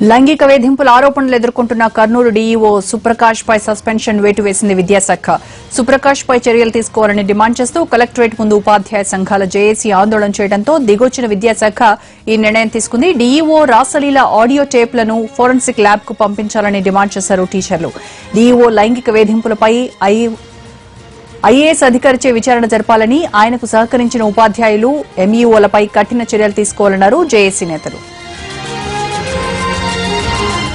లైంగిక వేధింపుల ఆరోపణలు ఎదుర్కొంటున్న కర్నూలు డీఈఓ సుప్రకాష్ పై సస్పెన్షన్ వేటు వేసింది విద్యాశాఖ. సుప్రకాష్ పై చర్యలు తీసుకోవాలని డిమాండ్ చేస్తూ కలెక్టరేట్ ముందు ఉపాధ్యాయ సంఘాల జేఏసీ ఆందోళన చేయడంతో దిగొచ్చిన విద్యాశాఖ ఈ నిర్ణయం తీసుకుంది. డీఈఓ రాసలీల ఆడియో టేప్లను ఫోరెన్సిక్ ల్యాబ్ కు పంపించాలని డిమాండ్ చేశారు టీచర్లు. డీఈఓ లైంగిక వేధింపులపై ఐఏఎస్ అధికారిచే విచారణ జరపాలని, ఆయనకు సహకరించిన ఉపాధ్యాయులు ఎంఈఓలపై కఠిన చర్యలు తీసుకోవాలన్నారు జేఏసీ నేతలు.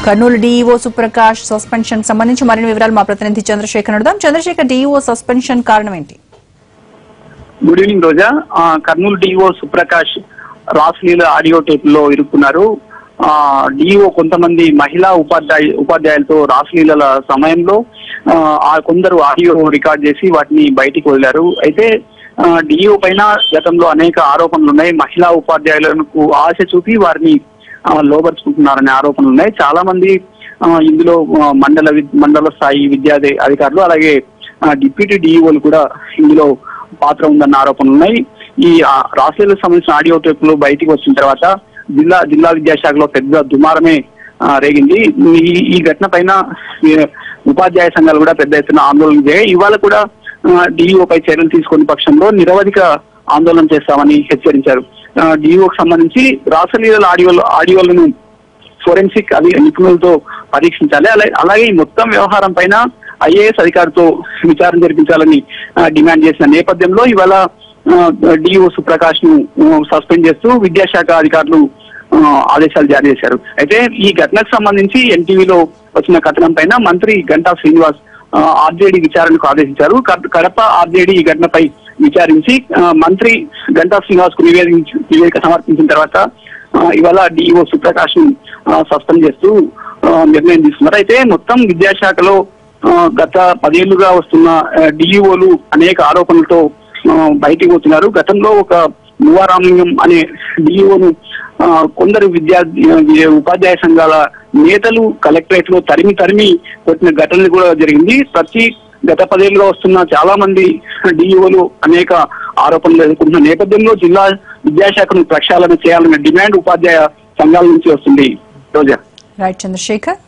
కర్నూలు డీఈఓ సుప్రకాష్ సస్పెన్షన్ సంబంధించి మరిన్ని వివరాలు మా ప్రతినిధి చంద్రశేఖర్ అడుగుదాం. చంద్రశేఖర్, డీఈఓ సస్పెన్షన్ కారణం ఏంటి? గుడ్ ఈవినింగ్ రోజా. కర్నూలు డీఈఓ సుప్రకాష్ రాసలీల ఆడియో టేప్ లో ఇరుక్కున్నారు. డీఈఓ కొంతమంది మహిళా ఉపాధ్యాయులతో రాసలీల సమయంలో కొందరు ఆడియో రికార్డ్ చేసి వాటిని బయటికి వదిలారు. అయితే డీఈఓ పైన గతంలో అనేక ఆరోపణలు ఉన్నాయి. మహిళా ఉపాధ్యాయులకు ఆశ చూపి వారిని లోపరుచుకుంటున్నారనే ఆరోపణలు ఉన్నాయి. చాలా మంది ఇందులో మండల స్థాయి విద్యా అధికారులు అలాగే డిప్యూటీ డీఈఓలు కూడా ఇందులో పాత్ర ఉందన్న ఆరోపణలు ఉన్నాయి. ఈ రాష్ట్రాలకు సంబంధించిన ఆడియో టేపులు బయటికి వచ్చిన తర్వాత జిల్లా విద్యాశాఖలో పెద్ద దుమారమే రేగింది. ఈ ఘటన పైన ఉపాధ్యాయ సంఘాలు కూడా పెద్ద ఎత్తున ఆందోళన చేయాలి. ఇవాళ కూడా డీఈఓపై చర్యలు తీసుకునే పక్షంలో నిరవధిక ఆందోళన చేస్తామని హెచ్చరించారు. డీఈఓకి సంబంధించి రాసలీల ఆడియోలను ఫోరెన్సిక్ నిపుణులతో పరీక్షించాలి. అలాగే ఈ మొత్తం వ్యవహారం పైన ఐఏఎస్ అధికారితో విచారణ జరిపించాలని డిమాండ్ చేసిన నేపథ్యంలో ఇవాళ డీఈఓ సుప్రకాష్ ను సస్పెండ్ చేస్తూ విద్యాశాఖ అధికారులు ఆదేశాలు జారీ చేశారు. అయితే ఈ ఘటనకు సంబంధించి ఎన్టీవీలో వచ్చిన కథనం పైన మంత్రి గంటా శ్రీనివాస్ ఆర్జేడీ విచారణకు ఆదేశించారు. కడప ఆర్జేడీ ఈ ఘటనపై విచారించి మంత్రి గంటా శ్రీనివాస్ కు నివేదిక సమర్పించిన తర్వాత ఇవాళ డీఈఓ సుప్రకాష్ ను సస్పెండ్ చేస్తూ నిర్ణయం తీసుకున్నారు. అయితే మొత్తం విద్యాశాఖలో గత 10 ఏళ్లుగా వస్తున్న డీఈఓలు అనేక ఆరోపణలతో బయటికి పోతున్నారు. గతంలో ఒక మువారామలింగం అనే డీఈఓను కొందరు ఉపాధ్యాయ సంఘాల నేతలు కలెక్టరేట్ లో తరిమి కొట్టిన ఘటనలు కూడా జరిగింది. గత 10 ఏళ్లుగా వస్తున్న చాలా మంది డీఈఓలు అనేక ఆరోపణలు ఎదుర్కొంటున్న నేపథ్యంలో జిల్లా విద్యాశాఖను ప్రక్షాళన చేయాలనే డిమాండ్ ఉపాధ్యాయ సంఘాల నుంచి వస్తుంది. రోజా. రైట్ చంద్రశేఖర్.